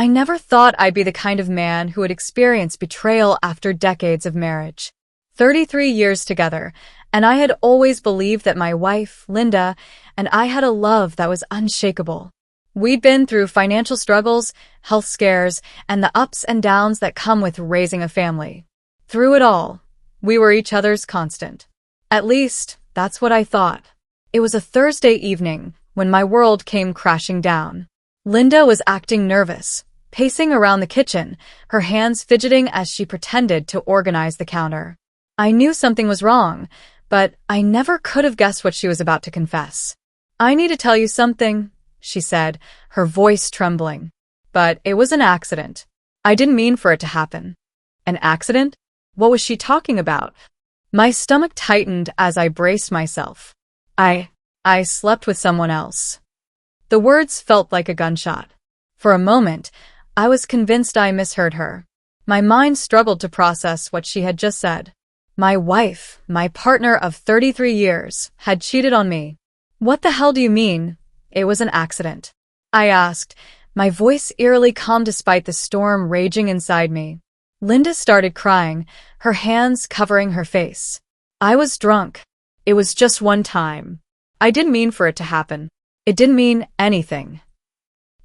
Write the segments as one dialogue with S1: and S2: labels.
S1: I never thought I'd be the kind of man who would experience betrayal after decades of marriage. 33 years together, and I had always believed that my wife, Linda, and I had a love that was unshakable. We'd been through financial struggles, health scares, and the ups and downs that come with raising a family. Through it all, we were each other's constant. At least, that's what I thought. It was a Thursday evening when my world came crashing down. Linda was acting nervous, pacing around the kitchen, her hands fidgeting as she pretended to organize the counter. I knew something was wrong, but I never could have guessed what she was about to confess. "I need to tell you something," she said, her voice trembling. "But it was an accident. I didn't mean for it to happen." An accident? What was she talking about? My stomach tightened as I braced myself. I slept with someone else. The words felt like a gunshot. For a moment, I was convinced I misheard her. My mind struggled to process what she had just said. My wife, my partner of 33 years, had cheated on me. "What the hell do you mean? It was an accident?" I asked, my voice eerily calm despite the storm raging inside me. Linda started crying, her hands covering her face. "I was drunk. It was just one time. I didn't mean for it to happen. It didn't mean anything."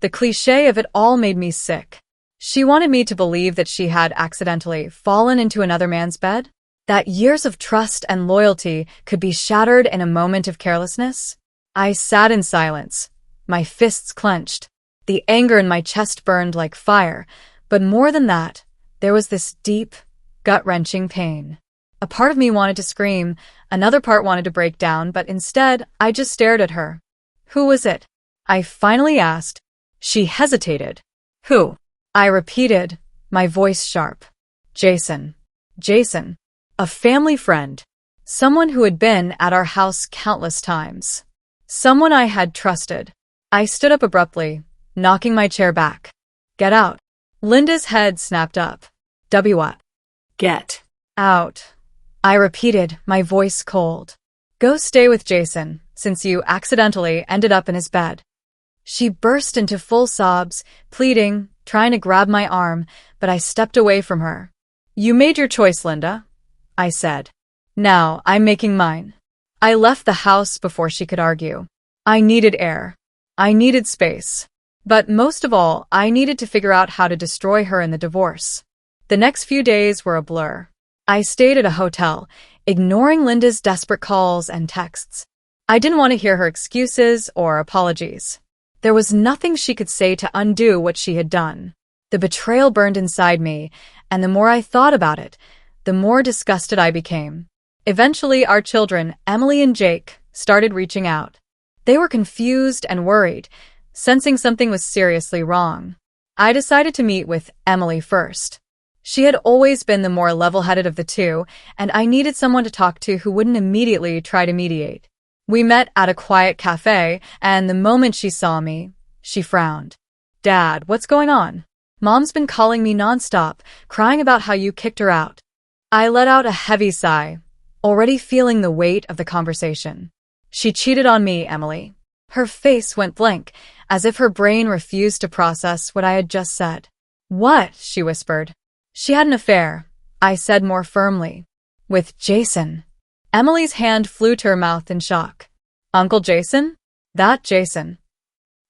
S1: The cliché of it all made me sick. She wanted me to believe that she had accidentally fallen into another man's bed? That years of trust and loyalty could be shattered in a moment of carelessness? I sat in silence, my fists clenched. The anger in my chest burned like fire, but more than that, there was this deep, gut-wrenching pain. A part of me wanted to scream, another part wanted to break down, but instead, I just stared at her. "Who was it?" I finally asked. She hesitated. "Who?" I repeated, my voice sharp. "Jason. Jason. A family friend. Someone who had been at our house countless times. Someone I had trusted." I stood up abruptly, knocking my chair back. "Get out." Linda's head snapped up. What? "Get out," I repeated, my voice cold. "Go stay with Jason, since you accidentally ended up in his bed." She burst into full sobs, pleading, trying to grab my arm, but I stepped away from her. "You made your choice, Linda," I said. "Now I'm making mine." I left the house before she could argue. I needed air. I needed space. But most of all, I needed to figure out how to destroy her in the divorce. The next few days were a blur. I stayed at a hotel, ignoring Linda's desperate calls and texts. I didn't want to hear her excuses or apologies. There was nothing she could say to undo what she had done. The betrayal burned inside me, and the more I thought about it, the more disgusted I became. Eventually, our children, Emily and Jake, started reaching out. They were confused and worried, sensing something was seriously wrong. I decided to meet with Emily first. She had always been the more level-headed of the two, and I needed someone to talk to who wouldn't immediately try to mediate. We met at a quiet cafe, and the moment she saw me, she frowned. "Dad, what's going on? Mom's been calling me nonstop, crying about how you kicked her out." I let out a heavy sigh, already feeling the weight of the conversation. "She cheated on me, Emily." Her face went blank, as if her brain refused to process what I had just said. "What?" she whispered. "She had an affair," I said more firmly. "With Jason." Emily's hand flew to her mouth in shock. "Uncle Jason? That Jason?"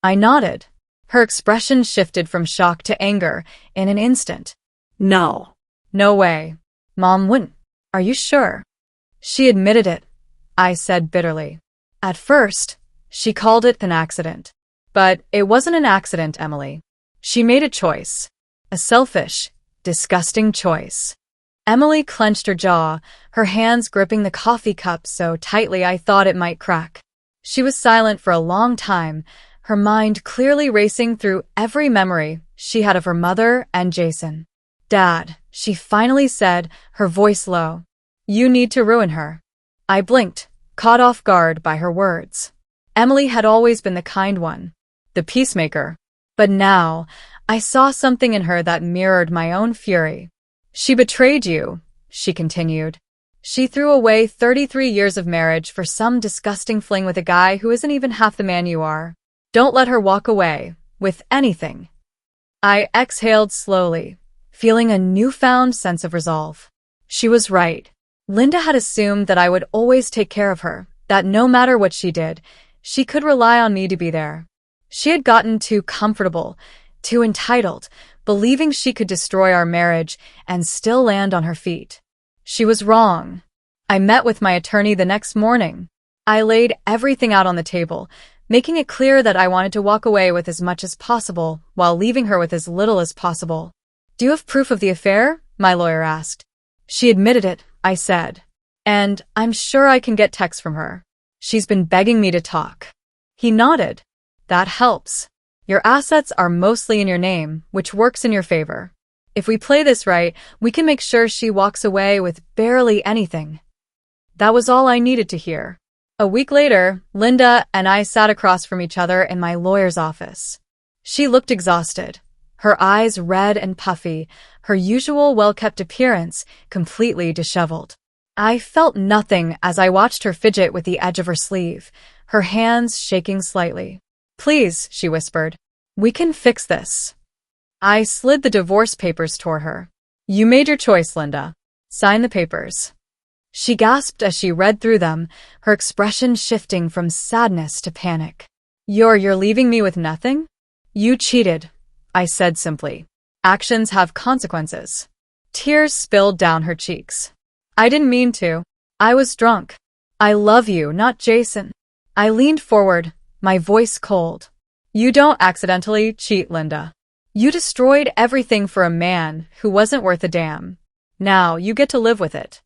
S1: I nodded. Her expression shifted from shock to anger in an instant. "No. No way. Mom wouldn't." "Are you sure?" "She admitted it," I said bitterly. "At first, she called it an accident. But it wasn't an accident, Emily. She made a choice. A selfish, disgusting choice." Emily clenched her jaw, her hands gripping the coffee cup so tightly I thought it might crack. She was silent for a long time, her mind clearly racing through every memory she had of her mother and Jason. "Dad," she finally said, her voice low. "You need to ruin her." I blinked, caught off guard by her words. Emily had always been the kind one, the peacemaker. But now, I saw something in her that mirrored my own fury. "She betrayed you," she continued. "She threw away 33 years of marriage for some disgusting fling with a guy who isn't even half the man you are. Don't let her walk away with anything." I exhaled slowly, feeling a newfound sense of resolve. She was right. Linda had assumed that I would always take care of her, that no matter what she did, she could rely on me to be there. She had gotten too comfortable, too entitled, believing she could destroy our marriage and still land on her feet. She was wrong. I met with my attorney the next morning. I laid everything out on the table, making it clear that I wanted to walk away with as much as possible while leaving her with as little as possible. "Do you have proof of the affair?" my lawyer asked. "She admitted it," I said. "And I'm sure I can get texts from her. She's been begging me to talk." He nodded. "That helps. Your assets are mostly in your name, which works in your favor. If we play this right, we can make sure she walks away with barely anything." That was all I needed to hear. A week later, Linda and I sat across from each other in my lawyer's office. She looked exhausted, her eyes red and puffy, her usual well-kept appearance completely disheveled. I felt nothing as I watched her fidget with the edge of her sleeve, her hands shaking slightly. "Please," she whispered, "we can fix this." I slid the divorce papers toward her. "You made your choice, Linda. Sign the papers." She gasped as she read through them, her expression shifting from sadness to panic. You're leaving me with nothing?" "You cheated," I said simply. "Actions have consequences." Tears spilled down her cheeks. "I didn't mean to. I was drunk. I love you, not Jason." I leaned forward, my voice cold. "You don't accidentally cheat, Linda. You destroyed everything for a man who wasn't worth a damn. Now you get to live with it."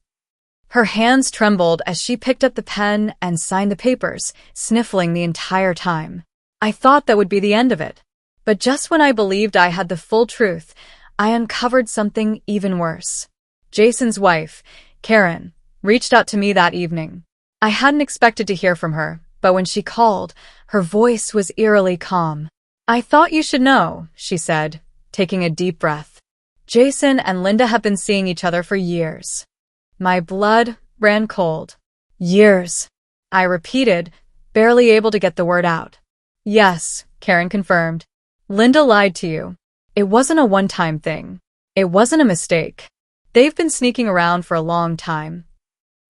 S1: Her hands trembled as she picked up the pen and signed the papers, sniffling the entire time. I thought that would be the end of it. But just when I believed I had the full truth, I uncovered something even worse. Jason's wife, Karen, reached out to me that evening. I hadn't expected to hear from her, but when she called, her voice was eerily calm. "I thought you should know," she said, taking a deep breath. "Jason and Linda have been seeing each other for years." My blood ran cold. "Years," I repeated, barely able to get the word out. "Yes," Karen confirmed. "Linda lied to you. It wasn't a one-time thing. It wasn't a mistake. They've been sneaking around for a long time."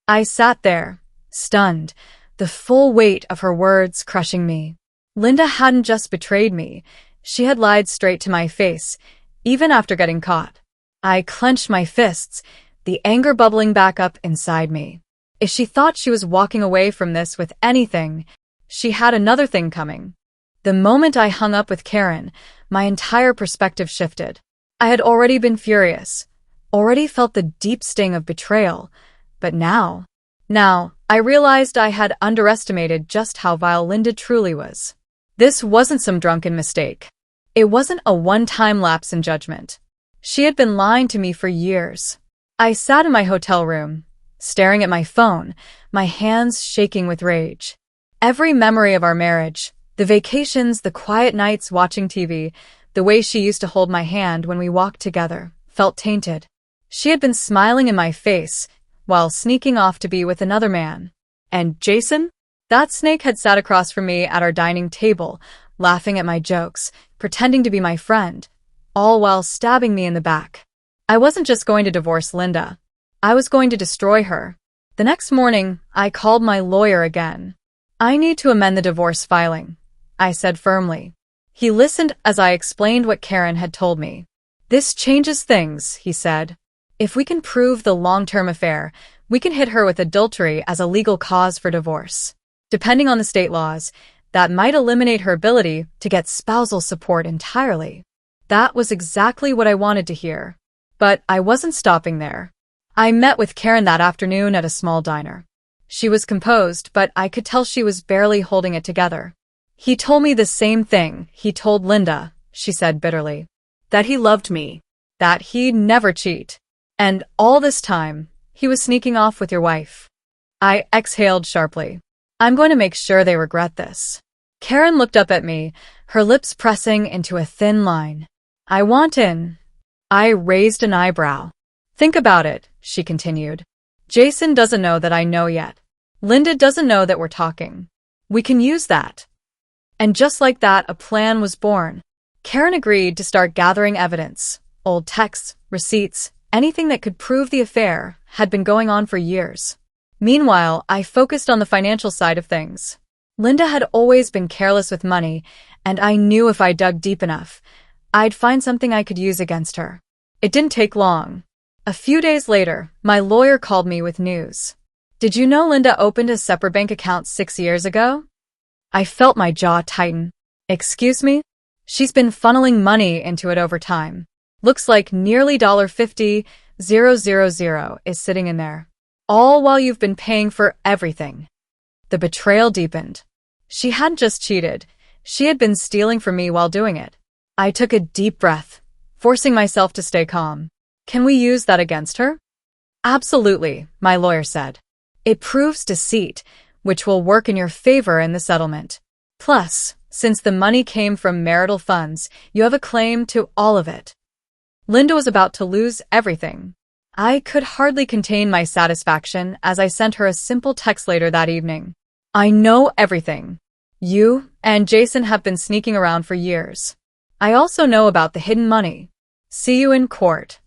S1: I sat there, stunned, the full weight of her words crushing me. Linda hadn't just betrayed me, she had lied straight to my face, even after getting caught. I clenched my fists, the anger bubbling back up inside me. If she thought she was walking away from this with anything, she had another thing coming. The moment I hung up with Karen, my entire perspective shifted. I had already been furious, already felt the deep sting of betrayal, but now, I realized I had underestimated just how vile Linda truly was. This wasn't some drunken mistake. It wasn't a one-time lapse in judgment. She had been lying to me for years. I sat in my hotel room, staring at my phone, my hands shaking with rage. Every memory of our marriage, the vacations, the quiet nights watching TV, the way she used to hold my hand when we walked together, felt tainted. She had been smiling in my face while sneaking off to be with another man. And Jason? That snake had sat across from me at our dining table, laughing at my jokes, pretending to be my friend, all while stabbing me in the back. I wasn't just going to divorce Linda. I was going to destroy her. The next morning, I called my lawyer again. "I need to amend the divorce filing," I said firmly. He listened as I explained what Karen had told me. "This changes things," he said. "If we can prove the long-term affair, we can hit her with adultery as a legal cause for divorce. Depending on the state laws, that might eliminate her ability to get spousal support entirely." That was exactly what I wanted to hear. But I wasn't stopping there. I met with Karen that afternoon at a small diner. She was composed, but I could tell she was barely holding it together. "He told me the same thing he told Linda," she said bitterly. "That he loved me. That he'd never cheat. And all this time, he was sneaking off with your wife." I exhaled sharply. "I'm going to make sure they regret this." Karen looked up at me, her lips pressing into a thin line. "I want in." I raised an eyebrow. "Think about it," she continued. "Jason doesn't know that I know yet. Linda doesn't know that we're talking. We can use that." And just like that, a plan was born. Karen agreed to start gathering evidence, old texts, receipts, anything that could prove the affair had been going on for years. Meanwhile, I focused on the financial side of things. Linda had always been careless with money, and I knew if I dug deep enough, I'd find something I could use against her. It didn't take long. A few days later, my lawyer called me with news. Did you know Linda opened a separate bank account 6 years ago? I felt my jaw tighten. Excuse me? She's been funneling money into it over time. Looks like nearly $50,000 is sitting in there. All while you've been paying for everything. The betrayal deepened. She hadn't just cheated. She had been stealing from me while doing it. I took a deep breath, forcing myself to stay calm. Can we use that against her? Absolutely, my lawyer said. It proves deceit, which will work in your favor in the settlement. Plus, since the money came from marital funds, you have a claim to all of it. Linda was about to lose everything. I could hardly contain my satisfaction as I sent her a simple text later that evening. I know everything. You and Jason have been sneaking around for years. I also know about the hidden money. See you in court.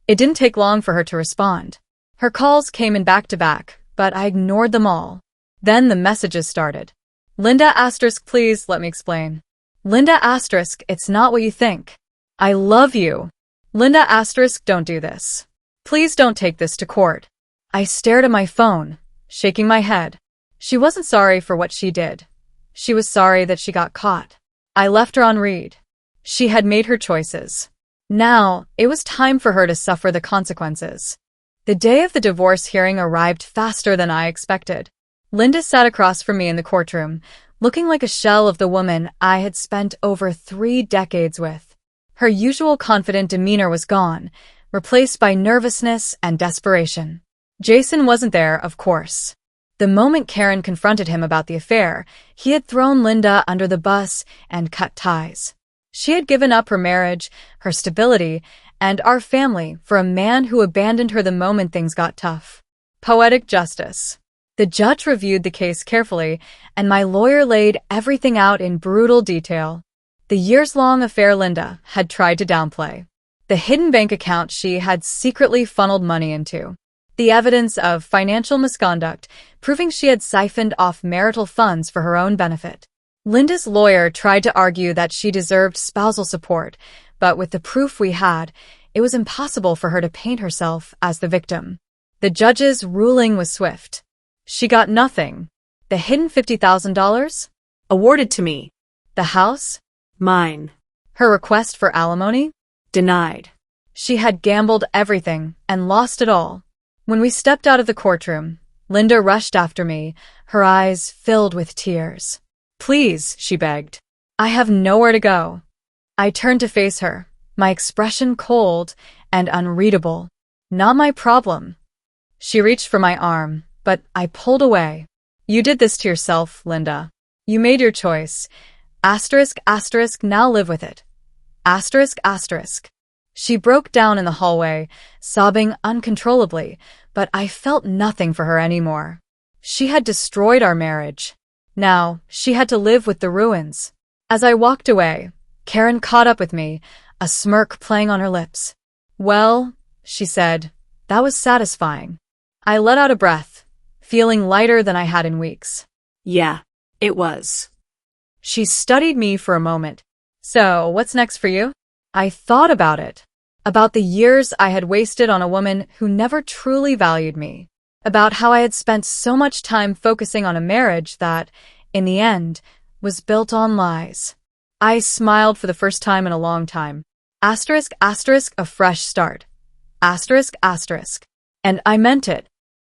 S1: It didn't take long for her to respond. Her calls came in back-to-back, but I ignored them all. Then the messages started. Linda *, please let me explain. Linda *, it's not what you think. I love you. Linda *, don't do this. Please don't take this to court. I stared at my phone, shaking my head. She wasn't sorry for what she did. She was sorry that she got caught. I left her on read. She had made her choices. Now, it was time for her to suffer the consequences. The day of the divorce hearing arrived faster than I expected. Linda sat across from me in the courtroom, looking like a shell of the woman I had spent over 3 decades with. Her usual confident demeanor was gone, replaced by nervousness and desperation. Jason wasn't there, of course. The moment Karen confronted him about the affair, he had thrown Linda under the bus and cut ties. She had given up her marriage, her stability, and our family for a man who abandoned her the moment things got tough. Poetic justice. The judge reviewed the case carefully, and my lawyer laid everything out in brutal detail. The years-long affair Linda had tried to downplay. The hidden bank account she had secretly funneled money into. The evidence of financial misconduct, proving she had siphoned off marital funds for her own benefit. Linda's lawyer tried to argue that she deserved spousal support, but with the proof we had, it was impossible for her to paint herself as the victim. The judge's ruling was swift. She got nothing. The hidden $50,000?
S2: Awarded to me.
S1: The house?
S2: Mine.
S1: Her request for alimony?
S2: Denied.
S1: She had gambled everything and lost it all. When we stepped out of the courtroom, Linda rushed after me, her eyes filled with tears. Please, she begged. I have nowhere to go. I turned to face her, my expression cold and unreadable. Not my problem. She reached for my arm, but I pulled away. You did this to yourself, Linda. You made your choice. ***, now live with it. ***. She broke down in the hallway, sobbing uncontrollably, but I felt nothing for her anymore. She had destroyed our marriage. Now, she had to live with the ruins. As I walked away, Karen caught up with me, a smirk playing on her lips. Well, she said, that was satisfying. I let out a breath, feeling lighter than I had in weeks.
S2: Yeah, it was.
S1: She studied me for a moment. So, what's next for you? I thought about it. About the years I had wasted on a woman who never truly valued me. About how I had spent so much time focusing on a marriage that, in the end, was built on lies. I smiled for the first time in a long time. ***, a fresh start. ***. And I meant it.